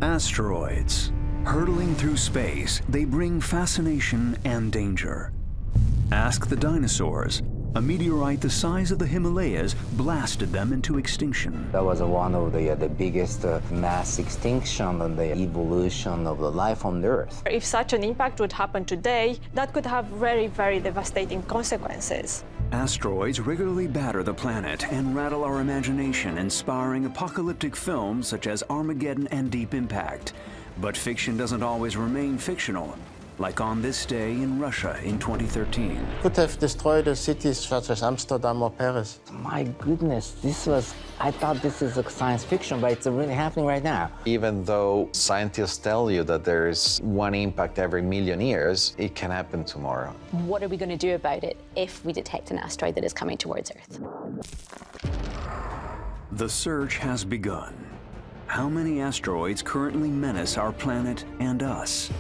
Asteroids. Hurtling through space, they bring fascination and danger. Ask the dinosaurs. A meteorite the size of the Himalayas blasted them into extinction. That was one of the biggest mass extinction and the evolution of the life on the Earth. If such an impact would happen today, that could have very, very devastating consequences. Asteroids regularly batter the planet and rattle our imagination, inspiring apocalyptic films such as Armageddon and Deep Impact. But fiction doesn't always remain fictional, like on this day in Russia in 2013. Could have destroyed cities such as Amsterdam or Paris. My goodness, I thought this is a science fiction, but it's really happening right now. Even though scientists tell you that there is one impact every million years, it can happen tomorrow. What are we going to do about it if we detect an asteroid that is coming towards Earth? The search has begun. How many asteroids currently menace our planet and us?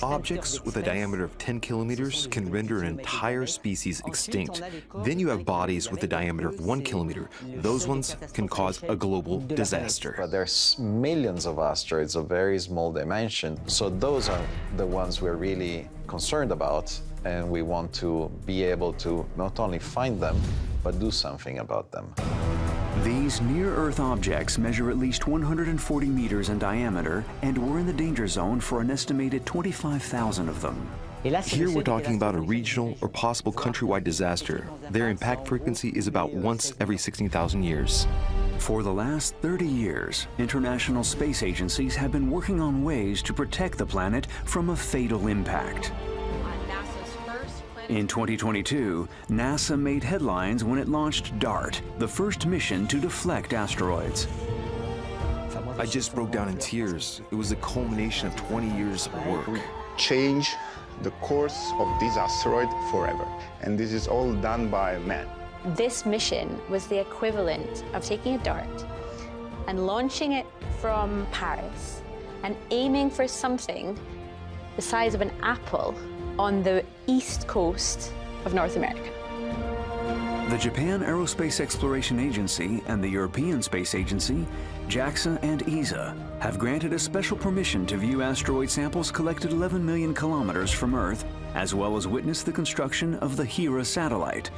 Objects with a diameter of 10 kilometers can render an entire species extinct. Then you have bodies with a diameter of 1 kilometer. Those ones can cause a global disaster. But there's millions of asteroids of very small dimension, so those are the ones we're really concerned about, and we want to be able to not only find them, but do something about them. These near-Earth objects measure at least 140 meters in diameter, and we're in the danger zone for an estimated 25,000 of them. Here we're talking about a regional or possible countrywide disaster. Their impact frequency is about once every 16,000 years. For the last 30 years, international space agencies have been working on ways to protect the planet from a fatal impact. In 2022, NASA made headlines when it launched DART, the first mission to deflect asteroids. I just broke down in tears. It was the culmination of 20 years of work. We change the course of this asteroid forever, and this is all done by man. This mission was the equivalent of taking a dart and launching it from Paris and aiming for something the size of an apple on the east coast of North America. The Japan Aerospace Exploration Agency and the European Space Agency, JAXA and ESA, have granted a special permission to view asteroid samples collected 11 million kilometers from Earth, as well as witness the construction of the Hera satellite.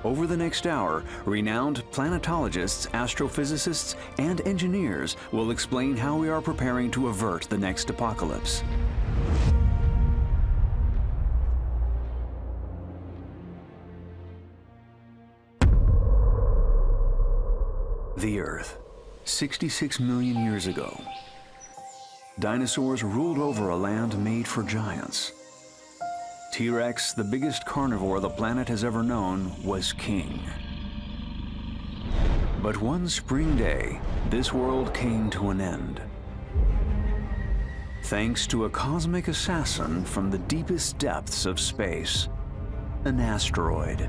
Over the next hour, renowned planetologists, astrophysicists, and engineers will explain how we are preparing to avert the next apocalypse. The Earth, 66 million years ago. Dinosaurs ruled over a land made for giants. T-Rex, the biggest carnivore the planet has ever known, was king. But one spring day, this world came to an end. Thanks to a cosmic assassin from the deepest depths of space, an asteroid.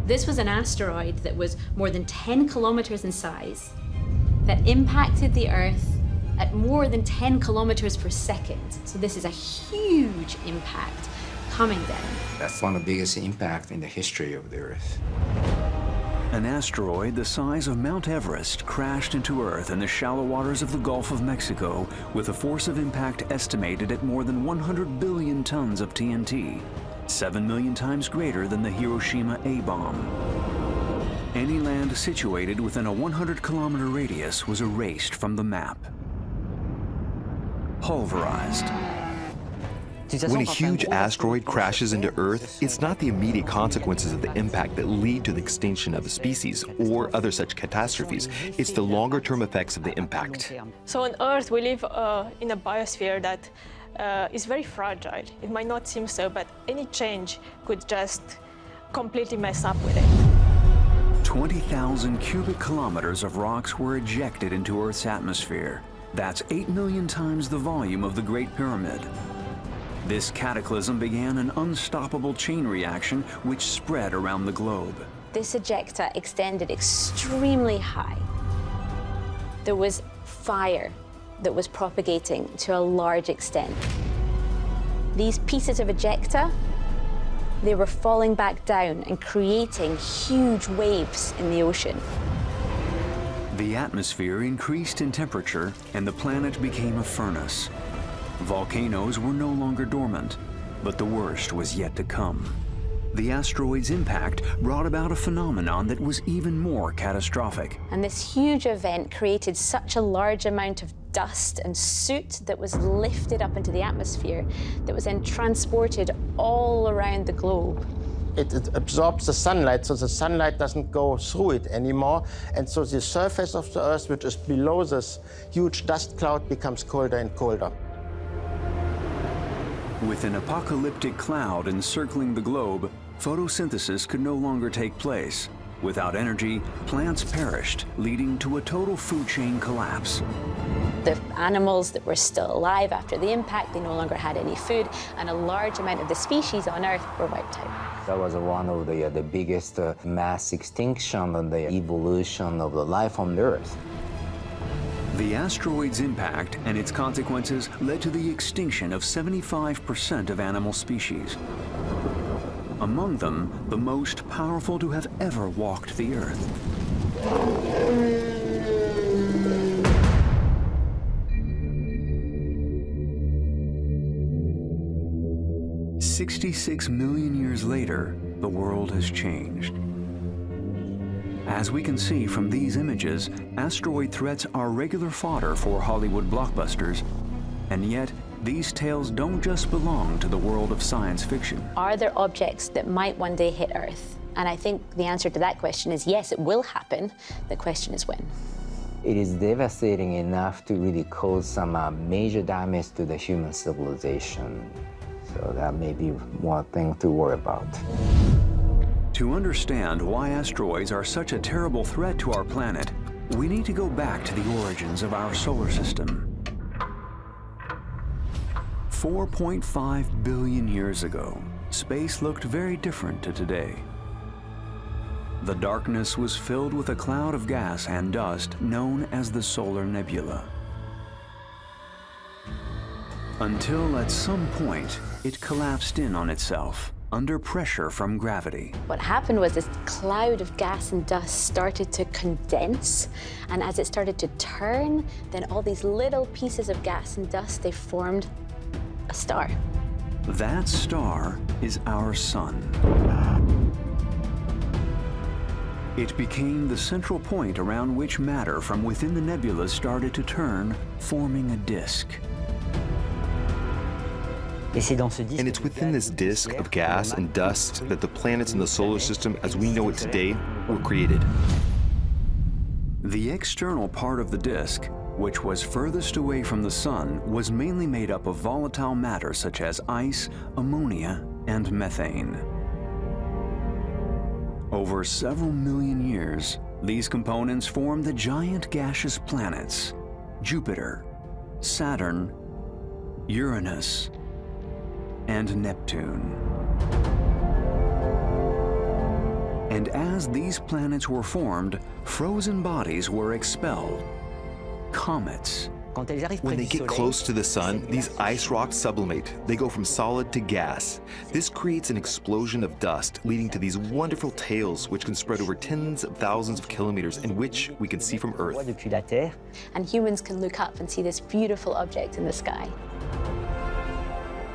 This was an asteroid that was more than 10 kilometers in size, that impacted the Earth at more than 10 kilometers per second. So this is a huge impact coming down. That's one of the biggest impacts in the history of the Earth. An asteroid the size of Mount Everest crashed into Earth in the shallow waters of the Gulf of Mexico with a force of impact estimated at more than 100 billion tons of TNT. 7 million times greater than the Hiroshima A-bomb. Any land situated within a 100-kilometer radius was erased from the map. Pulverized. When a huge asteroid crashes into Earth, it's not the immediate consequences of the impact that lead to the extinction of a species or other such catastrophes. It's the longer-term effects of the impact. So on Earth, we live in a biosphere that is very fragile. It might not seem so, but any change could just completely mess up with it. 20,000 cubic kilometers of rocks were ejected into Earth's atmosphere. That's 8 million times the volume of the Great Pyramid. This cataclysm began an unstoppable chain reaction which spread around the globe. This ejecta extended extremely high. There was fire that was propagating to a large extent. These pieces of ejecta, they were falling back down and creating huge waves in the ocean. The atmosphere increased in temperature and the planet became a furnace. Volcanoes were no longer dormant, but the worst was yet to come. The asteroid's impact brought about a phenomenon that was even more catastrophic. And this huge event created such a large amount of dust and soot that was lifted up into the atmosphere that was then transported all around the globe. It absorbs the sunlight, so the sunlight doesn't go through it anymore. And so the surface of the Earth, which is below this huge dust cloud, becomes colder and colder. With an apocalyptic cloud encircling the globe, photosynthesis could no longer take place. Without energy, plants perished, leading to a total food chain collapse. The animals that were still alive after the impact, they no longer had any food, and a large amount of the species on Earth were wiped out. That was one of the biggest mass extinction and the evolution of the life on the Earth. The asteroid's impact and its consequences led to the extinction of 75% of animal species. Among them, the most powerful to have ever walked the Earth. "66 million years later, the world has changed. As we can see from these images, asteroid threats are regular fodder for Hollywood blockbusters, and yet these tales don't just belong to the world of science fiction. Are there objects that might one day hit Earth? And I think the answer to that question is yes, it will happen. The question is when. It is devastating enough to really cause some major damage to the human civilization. So that may be one thing to worry about. To understand why asteroids are such a terrible threat to our planet, we need to go back to the origins of our solar system. 4.5 billion years ago, space looked very different to today. The darkness was filled with a cloud of gas and dust known as the solar nebula. Until at some point, it collapsed in on itself, under pressure from gravity. What happened was this cloud of gas and dust started to condense, and as it started to turn, then all these little pieces of gas and dust, they formed a star. That star is our sun. It became the central point around which matter from within the nebula started to turn, forming a disk. And it's within this disk of gas and dust that the planets in the solar system as we know it today were created. The external part of the disk, which was furthest away from the sun, was mainly made up of volatile matter such as ice, ammonia, and methane. Over several million years, these components formed the giant gaseous planets: Jupiter, Saturn, Uranus, and Neptune. And as these planets were formed, frozen bodies were expelled. Comets. When they get close to the sun, these ice rocks sublimate. They go from solid to gas. This creates an explosion of dust, leading to these wonderful tails which can spread over tens of thousands of kilometers and which we can see from Earth. And humans can look up and see this beautiful object in the sky.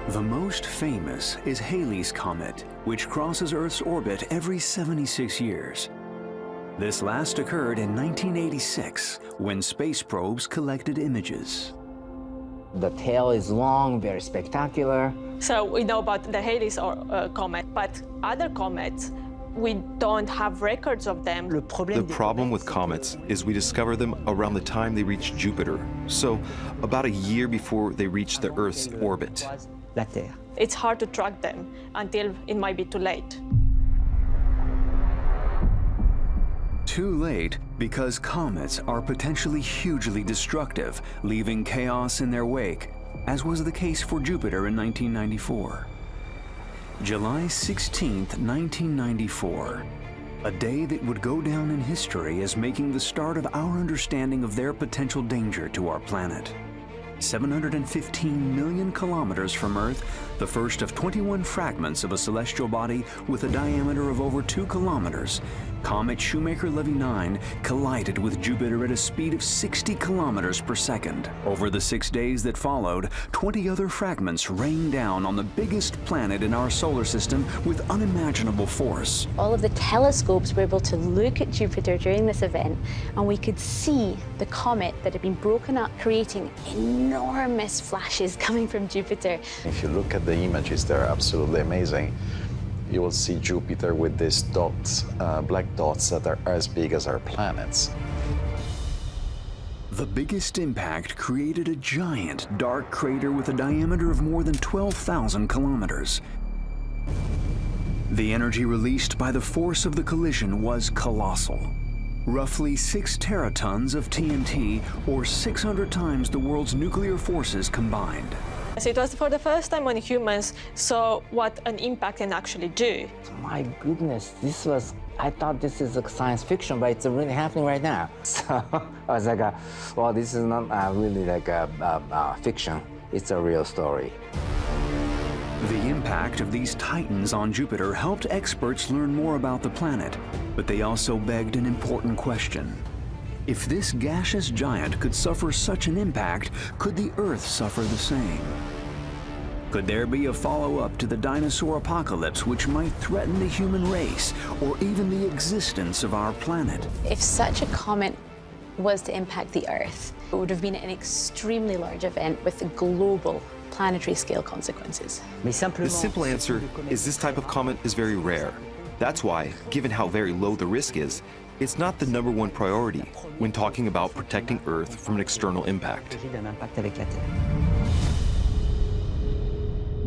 The most famous is Halley's Comet, which crosses Earth's orbit every 76 years. This last occurred in 1986, when space probes collected images. The tail is long, very spectacular. So we know about the Halley's comet, but other comets, we don't have records of them. The problem with comets is we discover them around the time they reach Jupiter, so about a year before they reach the Earth's orbit. It's hard to track them until it might be too late. Too late because comets are potentially hugely destructive, leaving chaos in their wake, as was the case for Jupiter in 1994. July 16th, 1994, a day that would go down in history as making the start of our understanding of their potential danger to our planet. 715 million kilometers from Earth, the first of 21 fragments of a celestial body with a diameter of over 2 kilometers Comet Shoemaker-Levy 9 collided with Jupiter at a speed of 60 kilometers per second. Over the 6 days that followed, 20 other fragments rained down on the biggest planet in our solar system with unimaginable force. All of the telescopes were able to look at Jupiter during this event, and we could see the comet that had been broken up, creating enormous flashes coming from Jupiter. If you look at the images, they're absolutely amazing. You will see Jupiter with these dots, black dots that are as big as our planets. The biggest impact created a giant dark crater with a diameter of more than 12,000 kilometers. The energy released by the force of the collision was colossal. Roughly 6 teratons of TNT, or 600 times the world's nuclear forces combined. So it was for the first time when humans saw what an impact can actually do. My goodness, I thought this is a science fiction, but it's really happening right now. So I was like, well, this is not really like a fiction. It's a real story. The impact of these titans on Jupiter helped experts learn more about the planet, but they also begged an important question. If this gaseous giant could suffer such an impact, could the Earth suffer the same? Could there be a follow-up to the dinosaur apocalypse which might threaten the human race or even the existence of our planet? If such a comet was to impact the Earth, it would have been an extremely large event with global planetary scale consequences. The simple answer is this type of comet is very rare. That's why, given how very low the risk is, it's not the #1 priority when talking about protecting Earth from an external impact.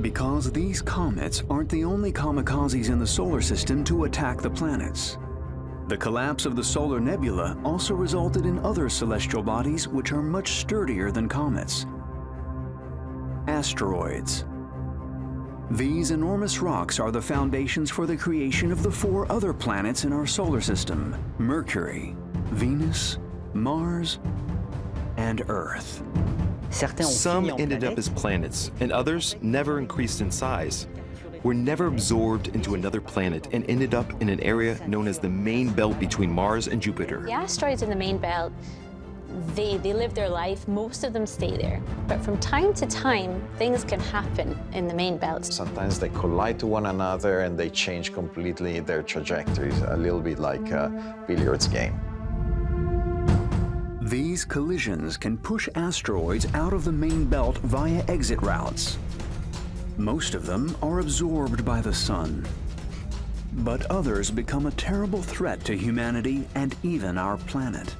Because these comets aren't the only kamikazes in the solar system to attack the planets. The collapse of the solar nebula also resulted in other celestial bodies which are much sturdier than comets. Asteroids. These enormous rocks are the foundations for the creation of the 4 other planets in our solar system: Mercury, Venus, Mars, and Earth. Some ended up as planets, and others never increased in size. Were never absorbed into another planet and ended up in an area known as the main belt between Mars and Jupiter. The asteroids in the main belt, they live their life, most of them stay there. But from time to time, things can happen in the main belt. Sometimes they collide to one another and they change completely their trajectories, a little bit like a billiards game. These collisions can push asteroids out of the main belt via exit routes. Most of them are absorbed by the sun. But others become a terrible threat to humanity and even our planet.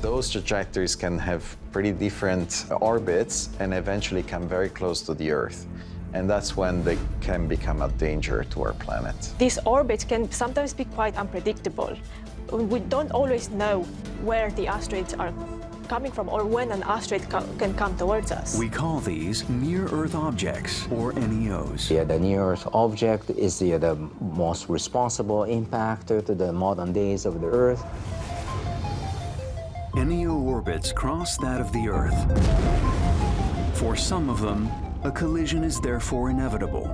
Those trajectories can have pretty different orbits and eventually come very close to the Earth. And that's when they can become a danger to our planet. These orbits can sometimes be quite unpredictable. We don't always know where the asteroids are coming from or when an asteroid can come towards us. We call these near-Earth objects, or NEOs. Yeah, the near-Earth object is the most responsible impactor to the modern days of the Earth. NEO orbits cross that of the Earth. For some of them, a collision is therefore inevitable.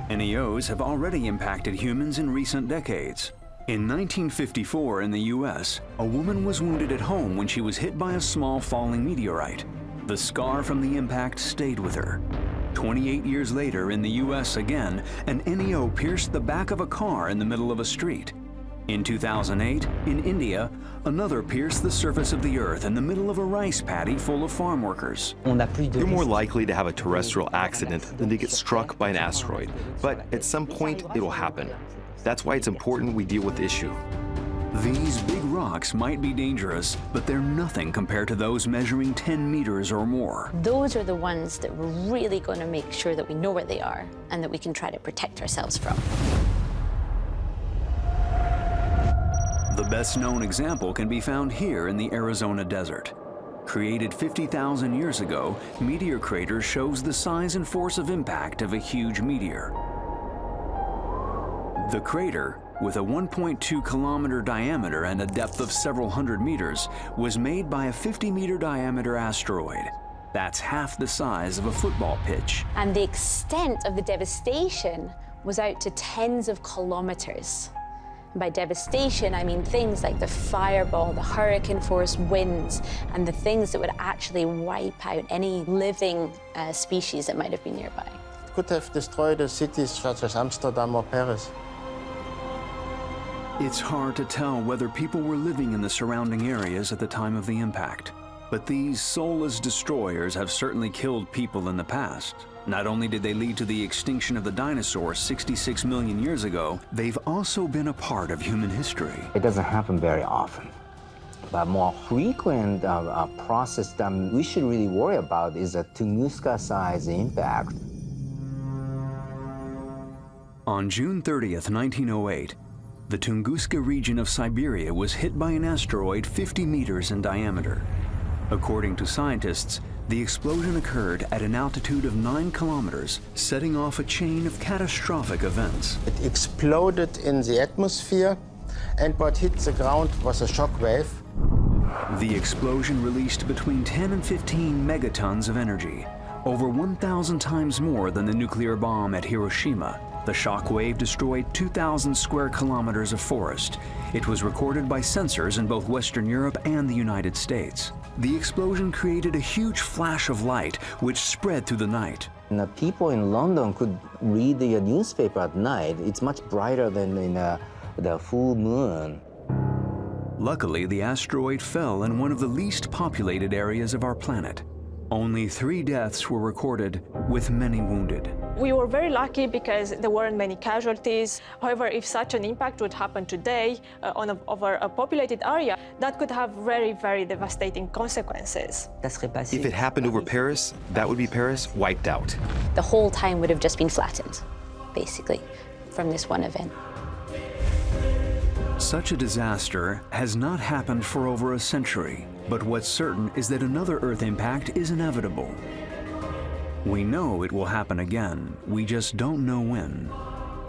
NEOs have already impacted humans in recent decades. In 1954 in the US, a woman was wounded at home when she was hit by a small falling meteorite. The scar from the impact stayed with her. 28 years later in the US again, an NEO pierced the back of a car in the middle of a street. In 2008, in India, another pierced the surface of the Earth in the middle of a rice paddy full of farm workers. You're more likely to have a terrestrial accident than to get struck by an asteroid, but at some point it'll happen. That's why it's important we deal with the issue. These big rocks might be dangerous, but they're nothing compared to those measuring 10 meters or more. Those are the ones that we're really going to make sure that we know where they are and that we can try to protect ourselves from. The best-known example can be found here in the Arizona desert. Created 50,000 years ago, Meteor Crater shows the size and force of impact of a huge meteor. The crater, with a 1.2-kilometer diameter and a depth of several hundred meters, was made by a 50-meter diameter asteroid. That's half the size of a football pitch. And the extent of the devastation was out to tens of kilometers. By devastation, I mean things like the fireball, the hurricane-force winds, and the things that would actually wipe out any living species that might have been nearby. It could have destroyed the cities such as Amsterdam or Paris. It's hard to tell whether people were living in the surrounding areas at the time of the impact. But these soulless destroyers have certainly killed people in the past. Not only did they lead to the extinction of the dinosaurs 66 million years ago, they've also been a part of human history. It doesn't happen very often. But more frequent process that we should really worry about is a Tunguska-size impact. On June 30th, 1908, the Tunguska region of Siberia was hit by an asteroid 50 meters in diameter. According to scientists, the explosion occurred at an altitude of 9 kilometers, setting off a chain of catastrophic events. It exploded in the atmosphere, and what hit the ground was a shock wave. The explosion released between 10 and 15 megatons of energy, over 1,000 times more than the nuclear bomb at Hiroshima. The shock wave destroyed 2,000 square kilometers of forest. It was recorded by sensors in both Western Europe and the United States. The explosion created a huge flash of light, which spread through the night. And the people in London could read the newspaper at night. It's much brighter than in the full moon. Luckily, the asteroid fell in one of the least populated areas of our planet. Only 3 deaths were recorded, with many wounded. We were very lucky because there weren't many casualties. However, if such an impact would happen today over a populated area, that could have very, very devastating consequences. If it happened over Paris, that would be Paris wiped out. The whole town would have just been flattened, basically, from this one event. Such a disaster has not happened for over a century, but what's certain is that another Earth impact is inevitable. We know it will happen again, we just don't know when.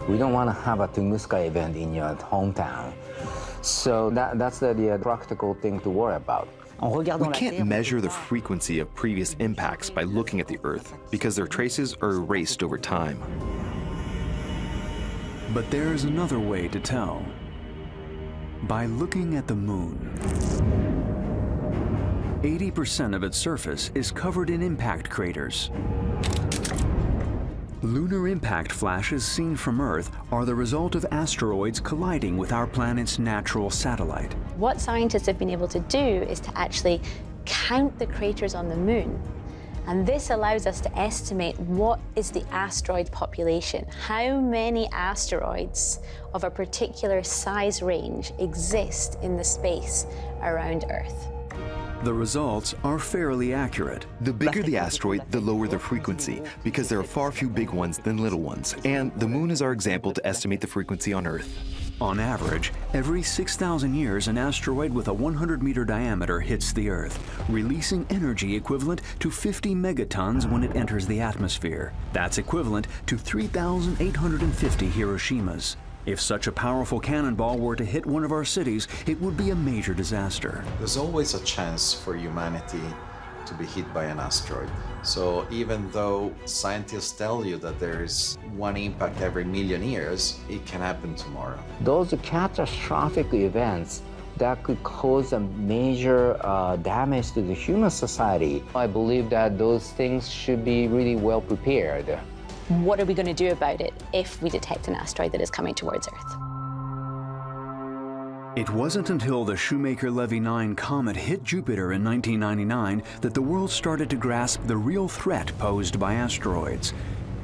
We don't want to have a Tunguska event in your hometown. So that's the practical thing to worry about. We can't measure the frequency of previous impacts by looking at the Earth, because their traces are erased over time. But there's another way to tell. By looking at the moon. 80% of its surface is covered in impact craters. Lunar impact flashes seen from Earth are the result of asteroids colliding with our planet's natural satellite. What scientists have been able to do is to actually count the craters on the moon. And this allows us to estimate what is the asteroid population, how many asteroids of a particular size range exist in the space around Earth. The results are fairly accurate. The bigger the asteroid, the lower the frequency, because there are far few big ones than little ones. And the moon is our example to estimate the frequency on Earth. On average, every 6,000 years, an asteroid with a 100-meter diameter hits the Earth, releasing energy equivalent to 50 megatons when it enters the atmosphere. That's equivalent to 3,850 Hiroshimas. If such a powerful cannonball were to hit one of our cities, it would be a major disaster. There's always a chance for humanity to be hit by an asteroid. So even though scientists tell you that there is one impact every million years, it can happen tomorrow. Those catastrophic events that could cause a major damage to the human society, I believe that those things should be really well prepared. What are we going to do about it if we detect an asteroid that is coming towards Earth? It wasn't until the Shoemaker-Levy 9 comet hit Jupiter in 1999 that the world started to grasp the real threat posed by asteroids.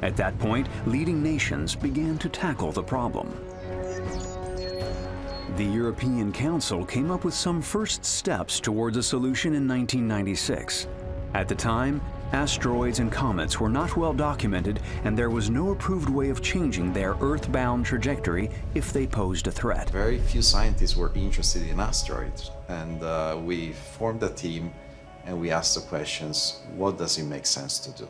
At that point, leading nations began to tackle the problem. The European Council came up with some first steps towards a solution in 1996. At the time, asteroids and comets were not well documented, and there was no approved way of changing their Earth-bound trajectory if they posed a threat. Very few scientists were interested in asteroids, and we formed a team and we asked the questions, what does it make sense to do?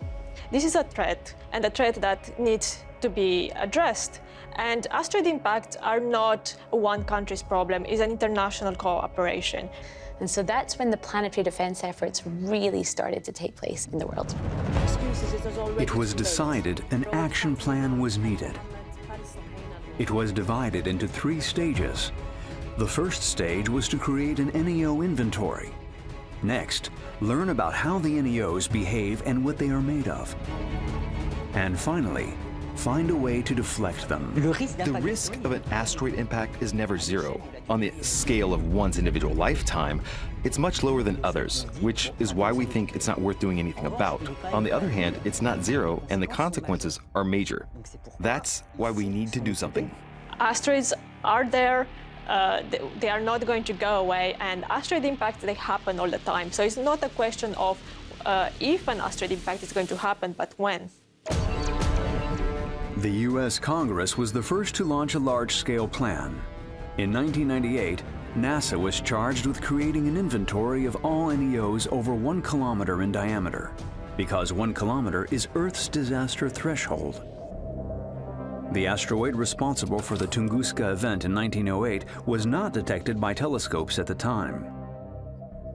This is a threat, and a threat that needs to be addressed. And asteroid impacts are not one country's problem, it's an international cooperation. And so that's when the planetary defense efforts really started to take place in the world. It was decided an action plan was needed. It was divided into 3 stages. The first stage was to create an NEO inventory. Next, learn about how the NEOs behave and what they are made of. And finally, find a way to deflect them. The risk of an asteroid impact is never zero. On the scale of one's individual lifetime, it's much lower than others, which is why we think it's not worth doing anything about. On the other hand, it's not zero, and the consequences are major. That's why we need to do something. Asteroids are there. They are not going to go away, and asteroid impacts, they happen all the time. So it's not a question of if an asteroid impact is going to happen, but when. The U.S. Congress was the first to launch a large-scale plan. In 1998, NASA was charged with creating an inventory of all NEOs over 1 kilometer in diameter, because 1 kilometer is Earth's disaster threshold. The asteroid responsible for the Tunguska event in 1908 was not detected by telescopes at the time.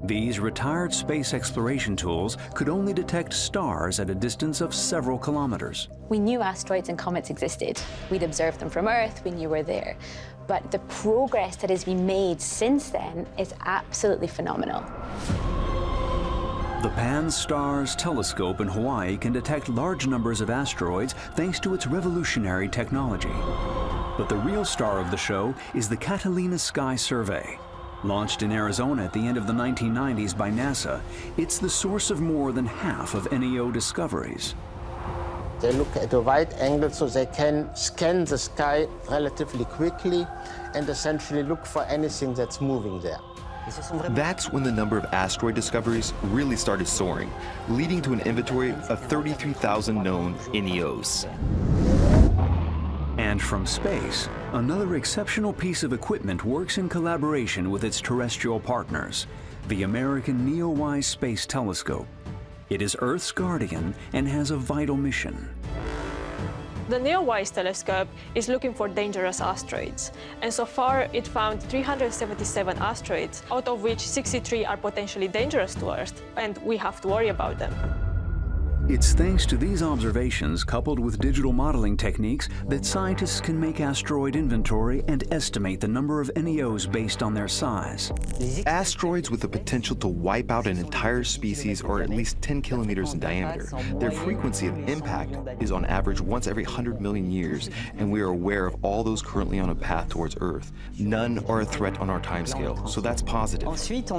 These retired space exploration tools could only detect stars at a distance of several kilometers. We knew asteroids and comets existed. We'd observed them from Earth, we knew we're there. But the progress that has been made since then is absolutely phenomenal. The Pan-STARRS telescope in Hawaii can detect large numbers of asteroids thanks to its revolutionary technology. But the real star of the show is the Catalina Sky Survey. Launched in Arizona at the end of the 1990s by NASA, it's the source of more than half of NEO discoveries. They look at a wide angle so they can scan the sky relatively quickly and essentially look for anything that's moving there. That's when the number of asteroid discoveries really started soaring, leading to an inventory of 33,000 known NEOs. And from space, another exceptional piece of equipment works in collaboration with its terrestrial partners, the American NEOWISE Space Telescope. It is Earth's guardian and has a vital mission. The NEOWISE telescope is looking for dangerous asteroids, and so far it found 377 asteroids, out of which 63 are potentially dangerous to Earth, and we have to worry about them. It's thanks to these observations, coupled with digital modeling techniques, that scientists can make asteroid inventory and estimate the number of NEOs based on their size. Asteroids with the potential to wipe out an entire species are at least 10 kilometers in diameter. Their frequency of impact is on average once every 100 million years, and we are aware of all those currently on a path towards Earth. None are a threat on our timescale, so that's positive.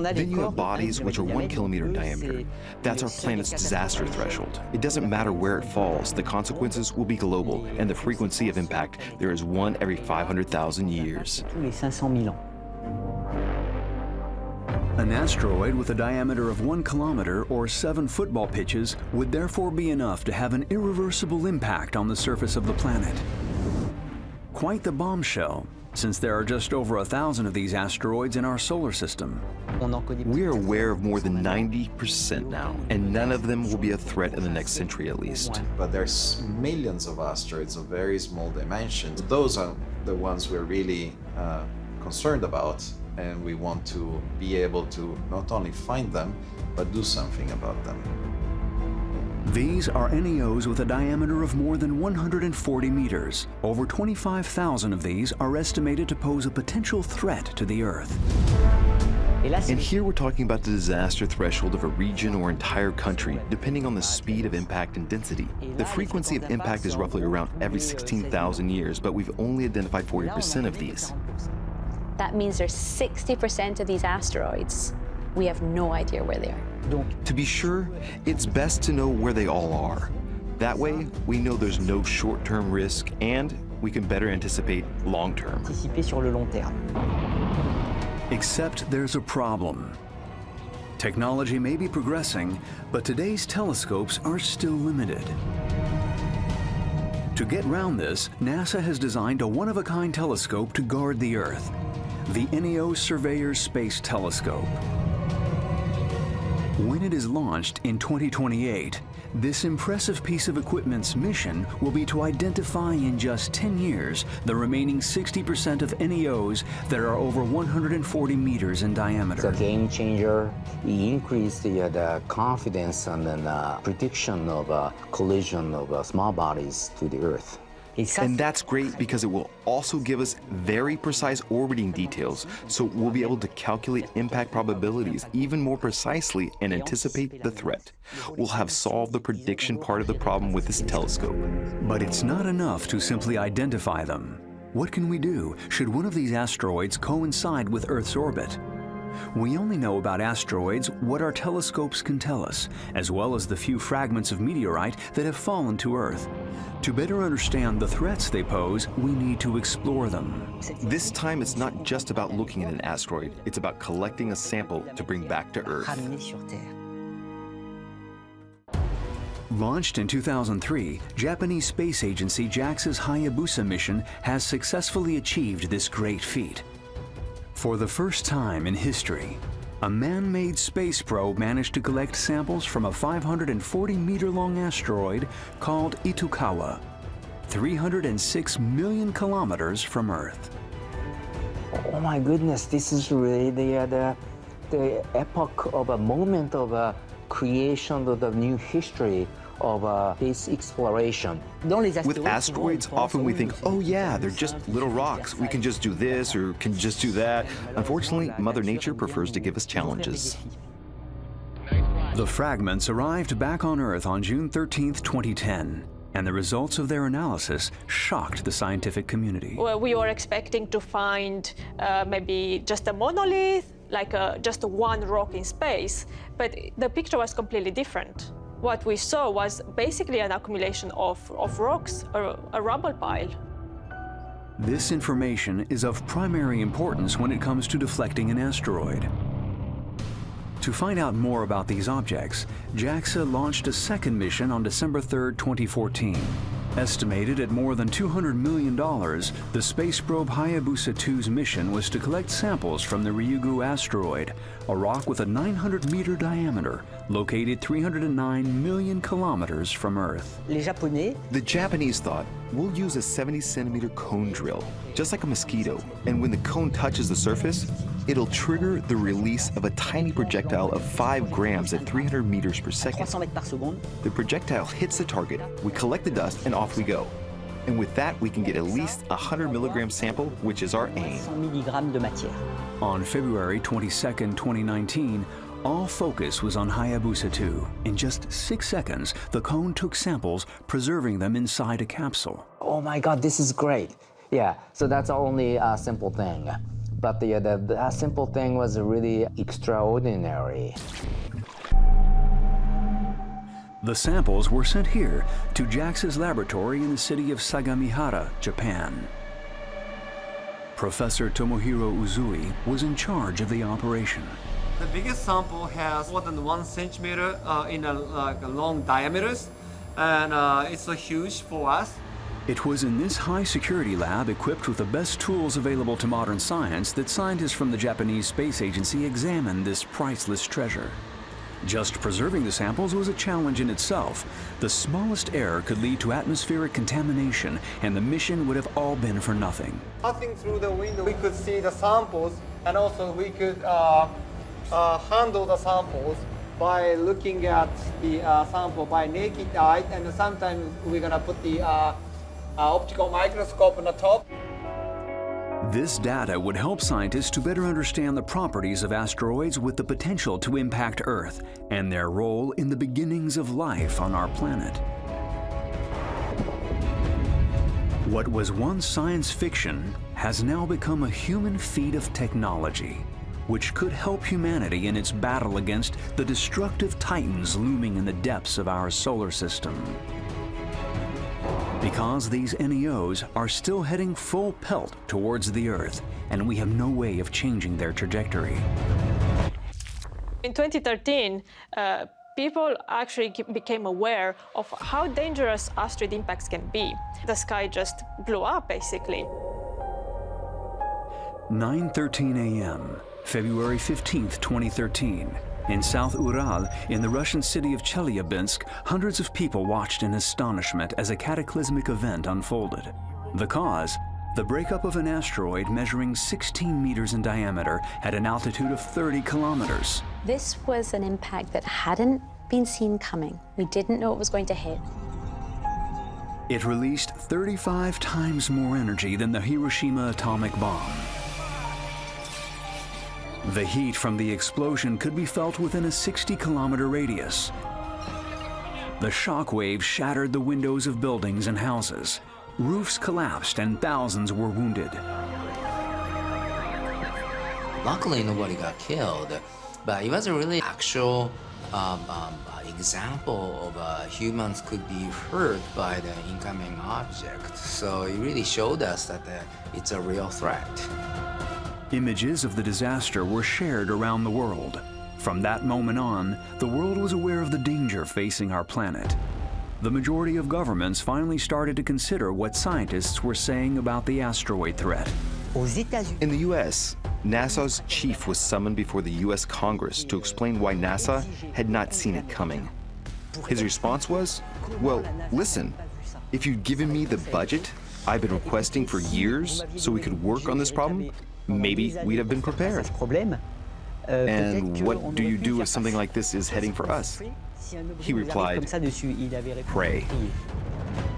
Then you have bodies which are 1 kilometer in diameter. That's our planet's disaster threshold. It doesn't matter where it falls, the consequences will be global, and the frequency of impact, there is one every 500,000 years. An asteroid with a diameter of 1 kilometer or 7 football pitches would therefore be enough to have an irreversible impact on the surface of the planet. Quite the bombshell, since there are just over 1,000 of these asteroids in our solar system. We're aware of more than 90% now, and none of them will be a threat in the next century at least. But there's millions of asteroids of very small dimensions. Those are the ones we're really concerned about, and we want to be able to not only find them, but do something about them. These are NEOs with a diameter of more than 140 meters. Over 25,000 of these are estimated to pose a potential threat to the Earth. And here we're talking about the disaster threshold of a region or entire country, depending on the speed of impact and density. The frequency of impact is roughly around every 16,000 years, but we've only identified 40% of these. That means there's 60% of these asteroids. We have no idea where they are. To be sure, it's best to know where they all are. That way, we know there's no short-term risk, and we can better anticipate long-term. Except there's a problem. Technology may be progressing, but today's telescopes are still limited. To get round this, NASA has designed a one-of-a-kind telescope to guard the Earth, the NEO Surveyor Space Telescope. When it is launched in 2028, this impressive piece of equipment's mission will be to identify in just 10 years the remaining 60% of NEOs that are over 140 meters in diameter. It's a game changer. It increased the confidence and then prediction of collision of small bodies to the Earth. And that's great because it will also give us very precise orbiting details, so we'll be able to calculate impact probabilities even more precisely and anticipate the threat. We'll have solved the prediction part of the problem with this telescope. But it's not enough to simply identify them. What can we do should one of these asteroids coincide with Earth's orbit? We only know about asteroids what our telescopes can tell us, as well as the few fragments of meteorite that have fallen to Earth. To better understand the threats they pose, we need to explore them. This time, it's not just about looking at an asteroid, it's about collecting a sample to bring back to Earth. Launched in 2003, Japanese space agency JAXA's Hayabusa mission has successfully achieved this great feat. For the first time in history, a man-made space probe managed to collect samples from a 540-meter-long asteroid called Itokawa, 306 million kilometers from Earth. Oh my goodness, this is really the epoch of a moment of a creation of the new history of space exploration. With asteroids, often we think, oh yeah, they're just little rocks. We can just do this or can just do that. Unfortunately, Mother Nature prefers to give us challenges. The fragments arrived back on Earth on June 13, 2010, and the results of their analysis shocked the scientific community. Well, we were expecting to find maybe just a monolith, like just one rock in space, but the picture was completely different. What we saw was basically an accumulation of rocks, a rubble pile. This information is of primary importance when it comes to deflecting an asteroid. To find out more about these objects, JAXA launched a second mission on December 3, 2014. Estimated at more than $200 million, the space probe Hayabusa 2's mission was to collect samples from the Ryugu asteroid, a rock with a 900-meter diameter, located 309 million kilometers from Earth. The Japanese thought, we'll use a 70-centimeter cone drill, just like a mosquito, and when the cone touches the surface, it'll trigger the release of a tiny projectile of 5 grams at 300 meters per second. The projectile hits the target, we collect the dust, and off we go. And with that, we can get at least a 100-milligram sample, which is our aim. On February 22, 2019, all focus was on Hayabusa 2. In just 6 seconds, the cone took samples, preserving them inside a capsule. Oh my God, this is great. Yeah, so that's only a simple thing. But the simple thing was really extraordinary. The samples were sent here to JAXA's laboratory in the city of Sagamihara, Japan. Professor Tomohiro Uzui was in charge of the operation. The biggest sample has more than 1 centimeter in a long diameters, and it's huge for us. It was in this high-security lab equipped with the best tools available to modern science that scientists from the Japanese Space Agency examined this priceless treasure. Just preserving the samples was a challenge in itself. The smallest error could lead to atmospheric contamination, and the mission would have all been for nothing. Passing through the window, we could see the samples, and also we could handle the samples by looking at the sample by naked eye, and sometimes we're gonna put the optical microscope on the top. This data would help scientists to better understand the properties of asteroids with the potential to impact Earth and their role in the beginnings of life on our planet. What was once science fiction has now become a human feat of technology, which could help humanity in its battle against the destructive titans looming in the depths of our solar system. Because these NEOs are still heading full pelt towards the Earth, and we have no way of changing their trajectory. In 2013, people actually became aware of how dangerous asteroid impacts can be. The sky just blew up, basically. 9:13 a.m., February 15, 2013. In South Ural, in the Russian city of Chelyabinsk, hundreds of people watched in astonishment as a cataclysmic event unfolded. The cause? The breakup of an asteroid measuring 16 meters in diameter at an altitude of 30 kilometers. This was an impact that hadn't been seen coming. We didn't know it was going to hit. It released 35 times more energy than the Hiroshima atomic bomb. The heat from the explosion could be felt within a 60-kilometer radius. The shock wave shattered the windows of buildings and houses. Roofs collapsed and thousands were wounded. Luckily, nobody got killed, but it was a really actual example of humans could be hurt by the incoming object. So it really showed us that it's a real threat. Images of the disaster were shared around the world. From that moment on, the world was aware of the danger facing our planet. The majority of governments finally started to consider what scientists were saying about the asteroid threat. In the U.S., NASA's chief was summoned before the U.S. Congress to explain why NASA had not seen it coming. His response was, well, listen, if you'd given me the budget I've been requesting for years so we could work on this problem, maybe we'd have been prepared. And what do you do if something like this is heading for us? He replied, pray.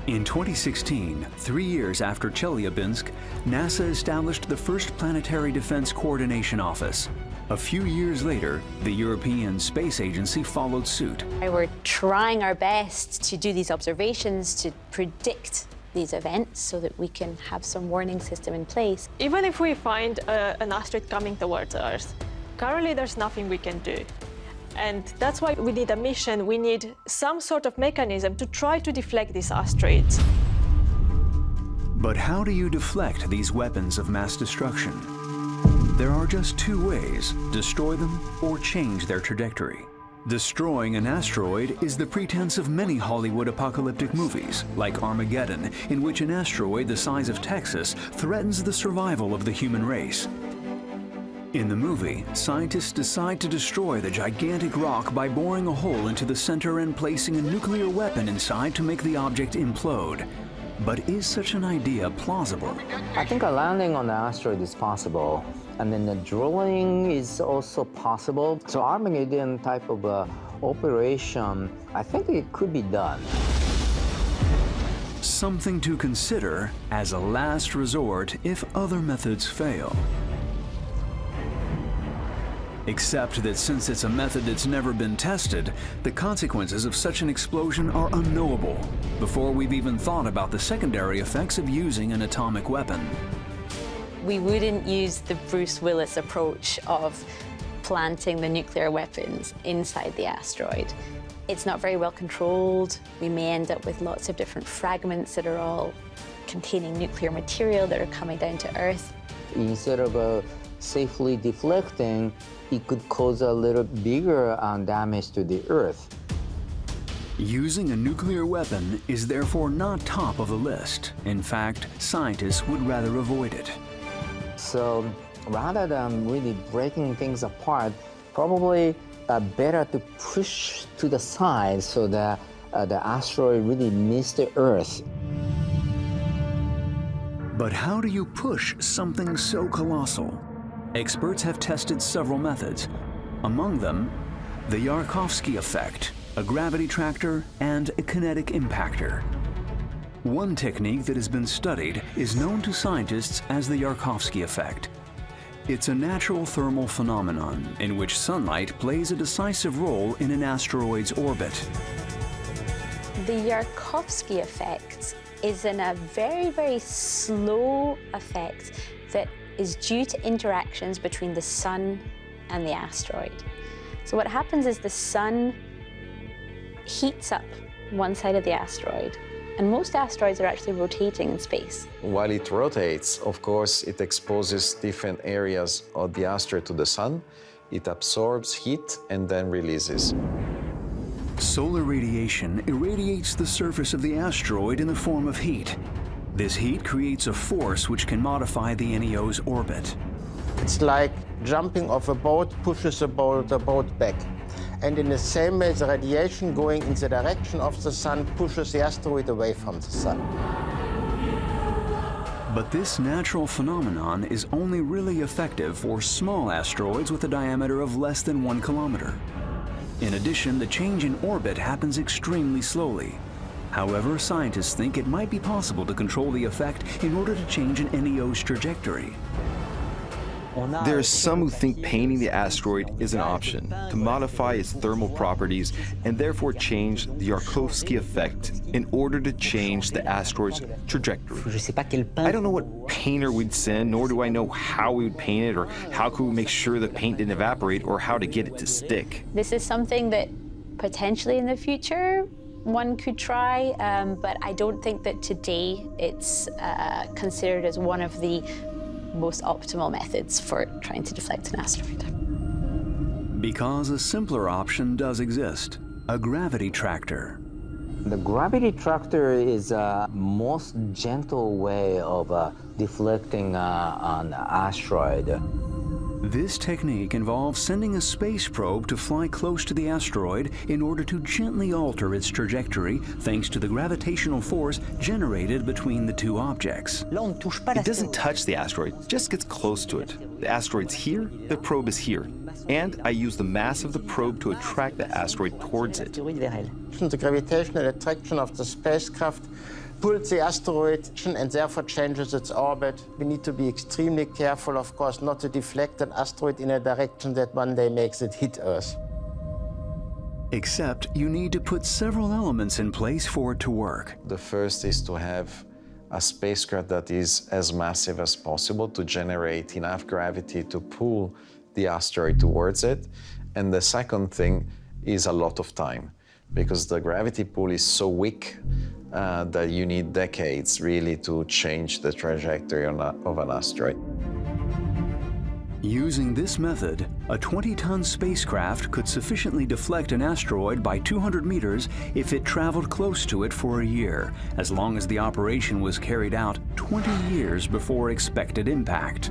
In 2016, 3 years after Chelyabinsk, NASA established the first Planetary Defense Coordination Office. A few years later, the European Space Agency followed suit. We're trying our best to do these observations to predict these events so that we can have some warning system in place. Even if we find an asteroid coming towards Earth, currently there's nothing we can do. And that's why we need a mission. We need some sort of mechanism to try to deflect these asteroids. But how do you deflect these weapons of mass destruction? There are just two ways: destroy them or change their trajectory. Destroying an asteroid is the pretense of many Hollywood apocalyptic movies, like Armageddon, in which an asteroid the size of Texas threatens the survival of the human race. In the movie, scientists decide to destroy the gigantic rock by boring a hole into the center and placing a nuclear weapon inside to make the object implode. But is such an idea plausible? I think a landing on the asteroid is possible, and then the drilling is also possible. So Armageddon type of operation, I think it could be done. Something to consider as a last resort if other methods fail. Except that since it's a method that's never been tested, the consequences of such an explosion are unknowable before we've even thought about the secondary effects of using an atomic weapon. We wouldn't use the Bruce Willis approach of planting the nuclear weapons inside the asteroid. It's not very well controlled. We may end up with lots of different fragments that are all containing nuclear material that are coming down to Earth. Instead of safely deflecting, it could cause a little bigger damage to the Earth. Using a nuclear weapon is therefore not top of the list. In fact, scientists would rather avoid it. So rather than really breaking things apart, probably better to push to the side so that the asteroid really missed the Earth. But how do you push something so colossal? Experts have tested several methods. Among them, the Yarkovsky effect, a gravity tractor, and a kinetic impactor. One technique that has been studied is known to scientists as the Yarkovsky effect. It's a natural thermal phenomenon in which sunlight plays a decisive role in an asteroid's orbit. The Yarkovsky effect is a very, very slow effect that is due to interactions between the sun and the asteroid. So what happens is the sun heats up one side of the asteroid, and most asteroids are actually rotating in space. While it rotates, of course, it exposes different areas of the asteroid to the sun. It absorbs heat and then releases. Solar radiation irradiates the surface of the asteroid in the form of heat. This heat creates a force which can modify the NEO's orbit. It's like jumping off a boat pushes the boat back. And in the same way, the radiation going in the direction of the sun pushes the asteroid away from the sun. But this natural phenomenon is only really effective for small asteroids with a diameter of less than 1 kilometer. In addition, the change in orbit happens extremely slowly. However, scientists think it might be possible to control the effect in order to change an NEO's trajectory. There are some who think painting the asteroid is an option to modify its thermal properties and therefore change the Yarkovsky effect in order to change the asteroid's trajectory. I don't know what painter we'd send, nor do I know how we would paint it, or how could we make sure the paint didn't evaporate, or how to get it to stick. This is something that potentially in the future one could try, but I don't think that today it's considered as one of the most optimal methods for trying to deflect an asteroid. Because a simpler option does exist, a gravity tractor. The gravity tractor is a most gentle way of deflecting an asteroid. This technique involves sending a space probe to fly close to the asteroid in order to gently alter its trajectory thanks to the gravitational force generated between the two objects. It doesn't touch the asteroid, it just gets close to it. The asteroid's here, the probe is here. And I use the mass of the probe to attract the asteroid towards it. The gravitational attraction of the spacecraft pulls the asteroid and therefore changes its orbit. We need to be extremely careful, of course, not to deflect an asteroid in a direction that one day makes it hit Earth. Except you need to put several elements in place for it to work. The first is to have a spacecraft that is as massive as possible to generate enough gravity to pull the asteroid towards it. And the second thing is a lot of time, because the gravity pull is so weak that you need decades really to change the trajectory of an asteroid. Using this method, a 20-ton spacecraft could sufficiently deflect an asteroid by 200 meters if it traveled close to it for a year, as long as the operation was carried out 20 years before expected impact.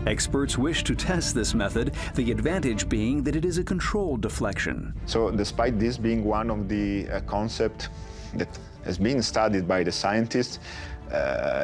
Experts wish to test this method, the advantage being that it is a controlled deflection. So despite this being one of the concepts that has been studied by the scientists,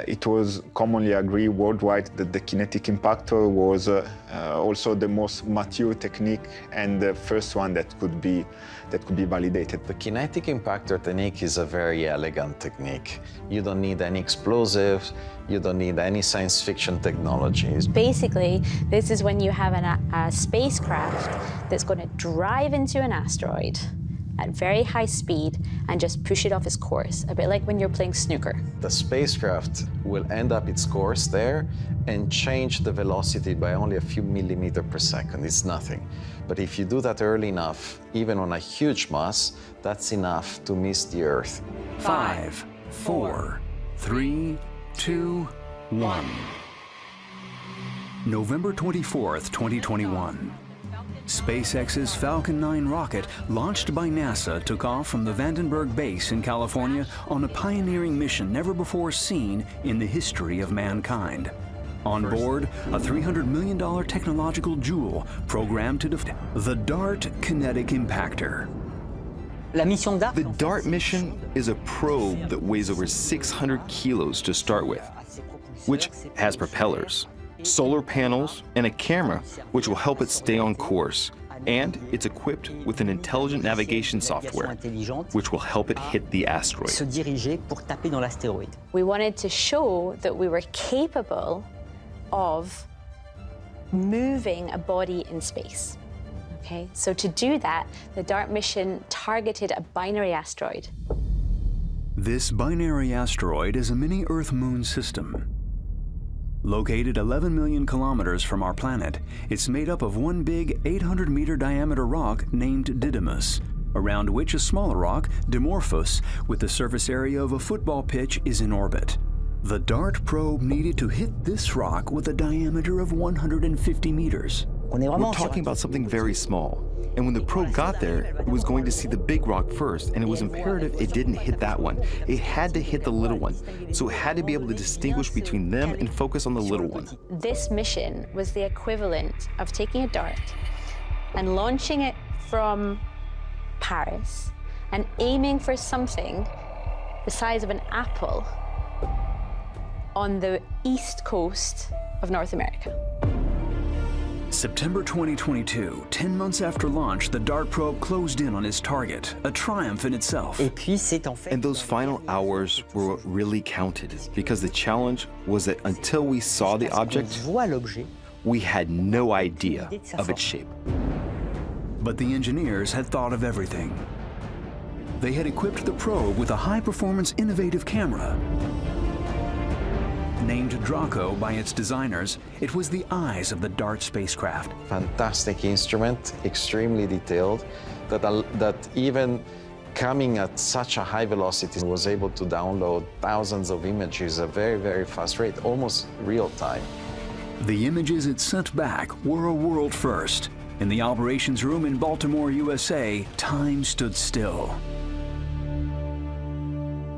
it was commonly agreed worldwide that the kinetic impactor was also the most mature technique and the first one that could be validated. The kinetic impactor technique is a very elegant technique. You don't need any explosives, you don't need any science fiction technologies. Basically, this is when you have a spacecraft that's going to drive into an asteroid at very high speed and just push it off its course, a bit like when you're playing snooker. The spacecraft will end up its course there and change the velocity by only a few millimeters per second. It's nothing. But if you do that early enough, even on a huge mass, that's enough to miss the Earth. 5, 4, 3, 2, 1. November 24th, 2021. SpaceX's Falcon 9 rocket, launched by NASA, took off from the Vandenberg base in California on a pioneering mission never before seen in the history of mankind. On board, a $300 million technological jewel programmed to deflect the DART kinetic impactor. The DART mission is a probe that weighs over 600 kilos to start with, which has propellers, solar panels, and a camera which will help it stay on course. And it's equipped with an intelligent navigation software which will help it hit the asteroid. We wanted to show that we were capable of moving a body in space. Okay, so to do that, the DART mission targeted a binary asteroid. This binary asteroid is a mini Earth-Moon system. Located 11 million kilometers from our planet, it's made up of one big 800-meter diameter rock named Didymos, around which a smaller rock, Dimorphos, with a surface area of a football pitch, is in orbit. The DART probe needed to hit this rock with a diameter of 150 meters. We're talking about something very small. And when the probe got there, it was going to see the big rock first, and it was imperative it didn't hit that one. It had to hit the little one. So it had to be able to distinguish between them and focus on the little one. This mission was the equivalent of taking a dart and launching it from Paris and aiming for something the size of an apple on the east coast of North America. September 2022, 10 months after launch, the DART probe closed in on its target, a triumph in itself. And those final hours were what really counted, because the challenge was that until we saw the object, we had no idea of its shape. But the engineers had thought of everything. They had equipped the probe with a high-performance innovative camera. Named Draco by its designers, it was the eyes of the DART spacecraft. Fantastic instrument, extremely detailed, that even coming at such a high velocity was able to download thousands of images at a very, very fast rate, almost real time. The images it sent back were a world first. In the operations room in Baltimore, USA, time stood still.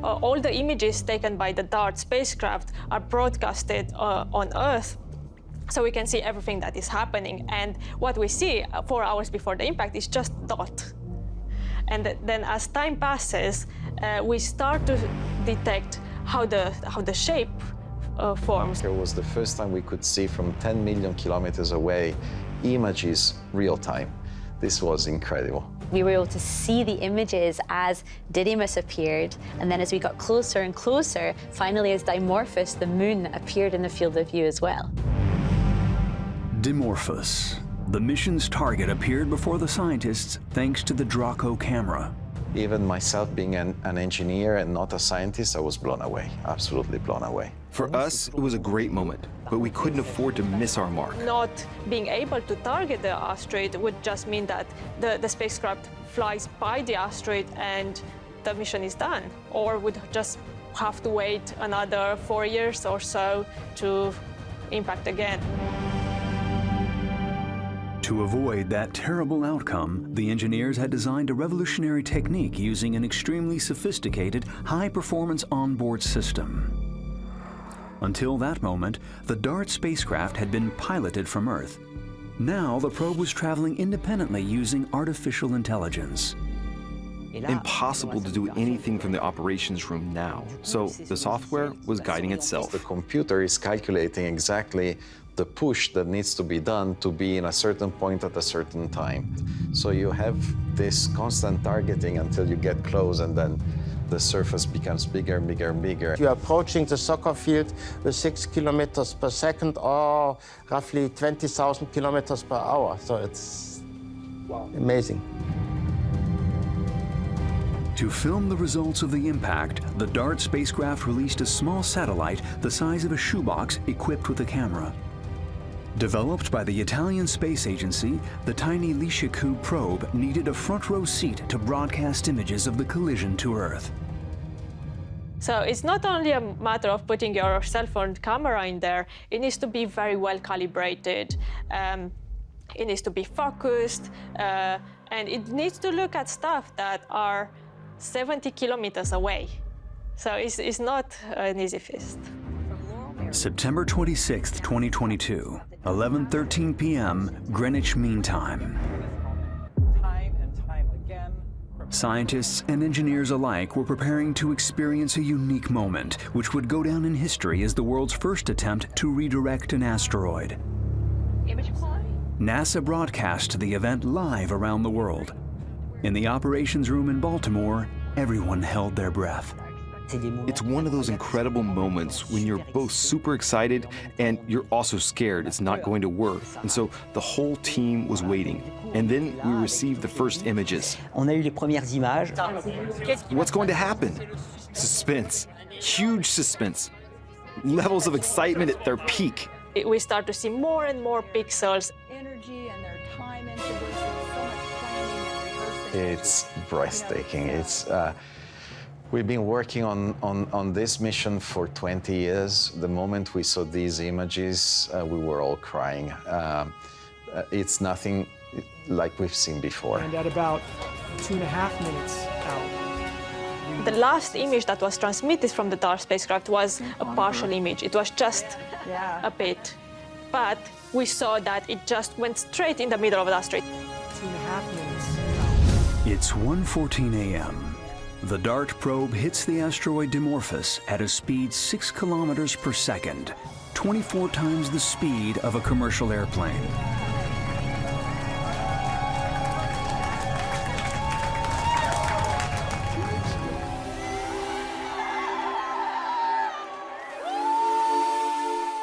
All the images taken by the DART spacecraft are broadcasted on Earth, so we can see everything that is happening. And what we see 4 hours before the impact is just dot. And then as time passes, we start to detect how the shape forms. It was the first time we could see from 10 million kilometers away images real time. This was incredible. We were able to see the images as Didymus appeared, and then as we got closer and closer, finally as Dimorphos, the moon, appeared in the field of view as well. Dimorphos. The mission's target appeared before the scientists thanks to the Draco camera. Even myself being an engineer and not a scientist, I was blown away, absolutely blown away. For us, it was a great moment, but we couldn't afford to miss our mark. Not being able to target the asteroid would just mean that the spacecraft flies by the asteroid and the mission is done, or would just have to wait another 4 years or so to impact again. To avoid that terrible outcome, the engineers had designed a revolutionary technique using an extremely sophisticated, high-performance onboard system. Until that moment, the DART spacecraft had been piloted from Earth. Now the probe was traveling independently using artificial intelligence. Impossible to do anything from the operations room now, so the software was guiding itself. The computer is calculating exactly the push that needs to be done to be in a certain point at a certain time. So you have this constant targeting until you get close, and then the surface becomes bigger and bigger and bigger. You're approaching the soccer field with 6 kilometers per second or roughly 20,000 kilometers per hour. So it's amazing. To film the results of the impact, the DART spacecraft released a small satellite the size of a shoebox equipped with a camera. Developed by the Italian Space Agency, the tiny Lishaku probe needed a front-row seat to broadcast images of the collision to Earth. So it's not only a matter of putting your cell phone camera in there, it needs to be very well calibrated. It needs to be focused, and it needs to look at stuff that are 70 kilometers away. So it's not an easy feat. September 26, 2022, 11:13 p.m. Greenwich Mean Time. Scientists and engineers alike were preparing to experience a unique moment, which would go down in history as the world's first attempt to redirect an asteroid. NASA broadcast the event live around the world. In the operations room in Baltimore, everyone held their breath. It's one of those incredible moments when you're both super excited and you're also scared it's not going to work. And so the whole team was waiting. And then we received the first images. On a eu les premières images. What's going to happen? Suspense. Huge suspense. Levels of excitement at their peak. We start to see more and more pixels. Energy and their time into this, so much planning and rehearsing. It's breathtaking. We've been working on this mission for 20 years. The moment we saw these images, we were all crying. It's nothing like we've seen before. And at about 2.5 minutes out. The last image that was transmitted from the DART spacecraft was a partial image. It was just a bit. But we saw that it just went straight in the middle of the asteroid. 2.5 minutes out. It's 1:14 a.m. The DART probe hits the asteroid Dimorphos at a speed 6 kilometers per second, 24 times the speed of a commercial airplane.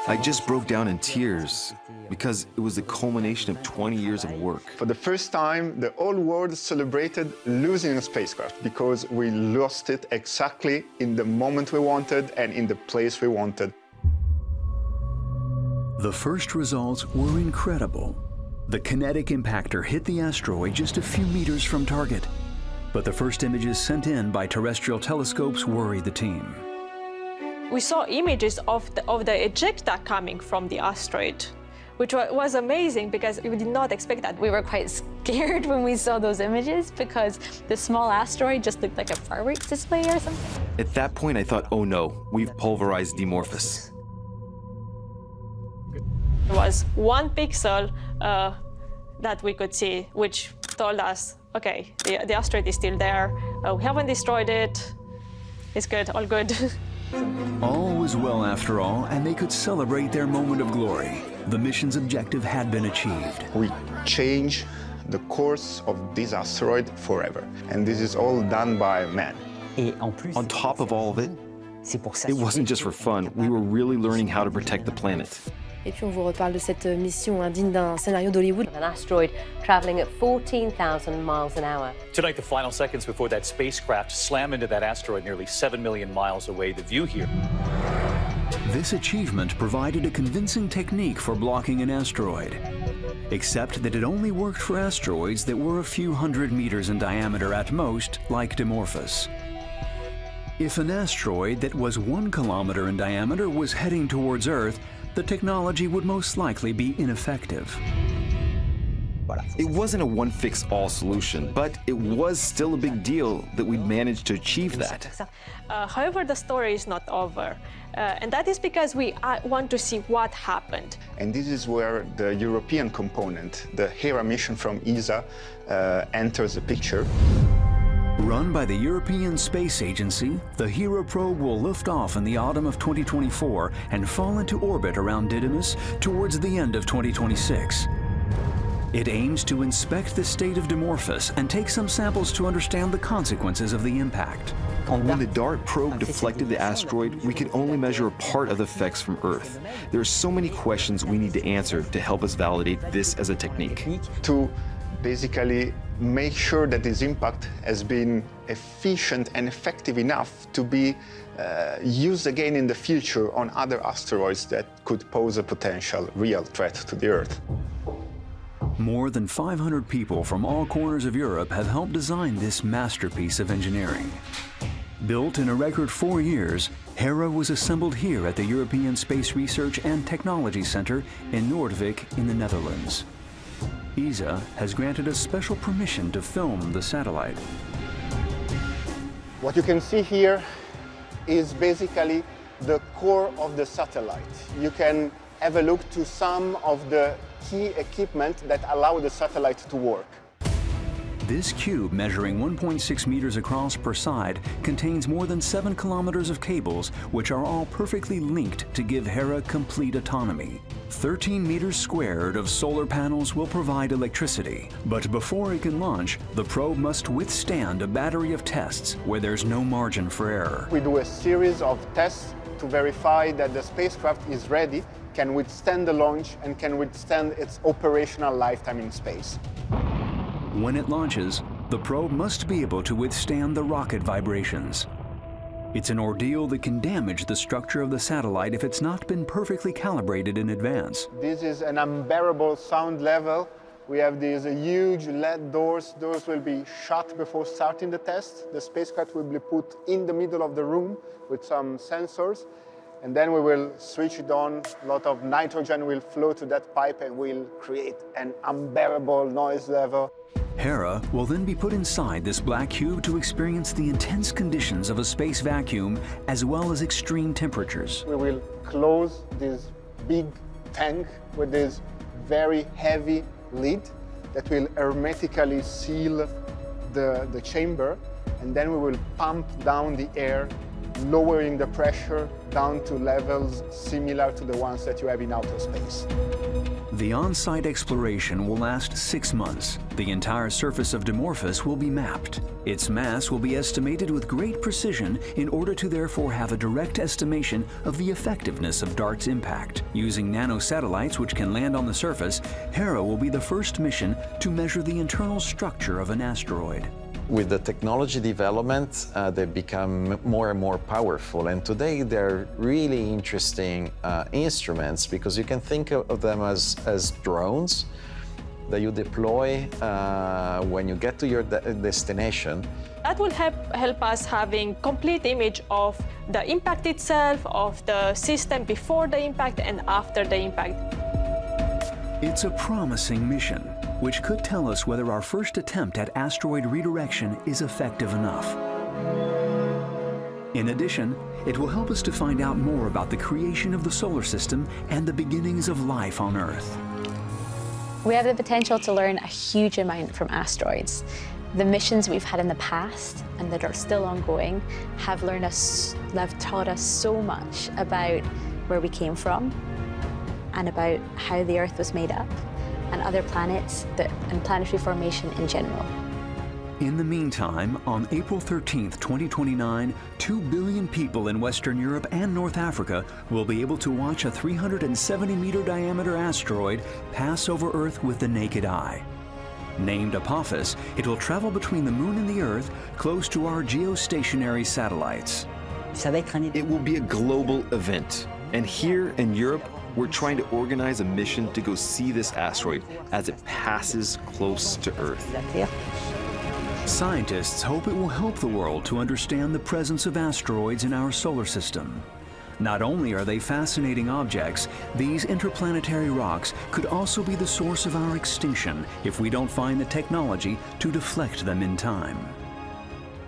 I just broke down in tears because it was the culmination of 20 years of work. For the first time, the whole world celebrated losing a spacecraft because we lost it exactly in the moment we wanted and in the place we wanted. The first results were incredible. The kinetic impactor hit the asteroid just a few meters from target. But the first images sent in by terrestrial telescopes worried the team. We saw images of the ejecta coming from the asteroid, which was amazing because we did not expect that. We were quite scared when we saw those images because the small asteroid just looked like a fireworks display or something. At that point, I thought, oh no, we've pulverized Dimorphos. There was 1 pixel that we could see, which told us, okay, the asteroid is still there. We haven't destroyed it. It's good, all good. All was well after all, and they could celebrate their moment of glory. The mission's objective had been achieved. We change the course of this asteroid forever. And this is all done by man. On top of all of it, it wasn't just for fun. We were really learning how to protect the planet. Et puis on vous reparle de cette mission digne d'un scénario d'Hollywood. An asteroid traveling at 14,000 miles an hour. Tonight, the final seconds before that spacecraft slammed into that asteroid nearly 7 million miles away. The view here. This achievement provided a convincing technique for blocking an asteroid, except that it only worked for asteroids that were a few hundred meters in diameter at most, like Dimorphos. If an asteroid that was 1 kilometer in diameter was heading towards Earth, the technology would most likely be ineffective. It wasn't a one-fix-all solution, but it was still a big deal that we'd managed to achieve that. However, the story is not over. And that is because we want to see what happened. And this is where the European component, the Hera mission from ESA, enters the picture. Run by the European Space Agency, the Hera probe will lift off in the autumn of 2024 and fall into orbit around Didymus towards the end of 2026. It aims to inspect the state of Dimorphos and take some samples to understand the consequences of the impact. When the DART probe deflected the asteroid, we could only measure a part of the effects from Earth. There are so many questions we need to answer to help us validate this as a technique. To basically make sure that this impact has been efficient and effective enough to be used again in the future on other asteroids that could pose a potential real threat to the Earth. More than 500 people from all corners of Europe have helped design this masterpiece of engineering. Built in a record 4 years, Hera was assembled here at the European Space Research and Technology Center in Noordwijk in the Netherlands. ESA has granted a special permission to film the satellite. What you can see here is basically the core of the satellite. You can have a look to some of the key equipment that allow the satellite to work. This cube, measuring 1.6 meters across per side, contains more than 7 kilometers of cables, which are all perfectly linked to give Hera complete autonomy. 13 meters squared of solar panels will provide electricity, but before it can launch, the probe must withstand a battery of tests where there's no margin for error. We do a series of tests to verify that the spacecraft is ready, can withstand the launch, and can withstand its operational lifetime in space. When it launches, the probe must be able to withstand the rocket vibrations. It's an ordeal that can damage the structure of the satellite if it's not been perfectly calibrated in advance. This is an unbearable sound level. We have these huge LED doors. Those will be shut before starting the test. The spacecraft will be put in the middle of the room with some sensors, and then we will switch it on. A lot of nitrogen will flow to that pipe and will create an unbearable noise level. Hera will then be put inside this black cube to experience the intense conditions of a space vacuum as well as extreme temperatures. We will close this big tank with this very heavy lid that will hermetically seal the chamber, and then we will pump down the air lowering the pressure down to levels similar to the ones that you have in outer space. The on-site exploration will last 6 months. The entire surface of Dimorphos will be mapped. Its mass will be estimated with great precision in order to therefore have a direct estimation of the effectiveness of DART's impact. Using nanosatellites which can land on the surface, HERA will be the first mission to measure the internal structure of an asteroid. With the technology development, they become more and more powerful. And today they're really interesting instruments because you can think of them as drones that you deploy when you get to your destination. That will help us having complete image of the impact itself, of the system before the impact and after the impact. It's a promising mission, which could tell us whether our first attempt at asteroid redirection is effective enough. In addition, it will help us to find out more about the creation of the solar system and the beginnings of life on Earth. We have the potential to learn a huge amount from asteroids. The missions we've had in the past and that are still ongoing have taught us so much about where we came from and about how the Earth was made up and other planets and planetary formation in general. In the meantime, on April 13th, 2029, 2 billion people in Western Europe and North Africa will be able to watch a 370-meter diameter asteroid pass over Earth with the naked eye. Named Apophis, it will travel between the Moon and the Earth, close to our geostationary satellites. It will be a global event, and here in Europe, we're trying to organize a mission to go see this asteroid as it passes close to Earth. Scientists hope it will help the world to understand the presence of asteroids in our solar system. Not only are they fascinating objects, these interplanetary rocks could also be the source of our extinction if we don't find the technology to deflect them in time.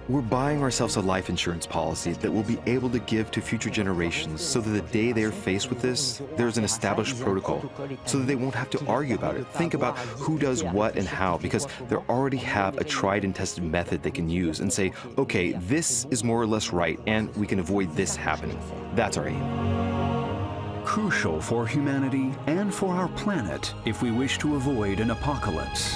We're buying ourselves a life insurance policy that we'll be able to give to future generations so that the day they're faced with this, there's an established protocol so that they won't have to argue about it, think about who does what and how, because they already have a tried and tested method they can use and say, okay, this is more or less right and we can avoid this happening. That's our aim. Crucial for humanity and for our planet if we wish to avoid an apocalypse.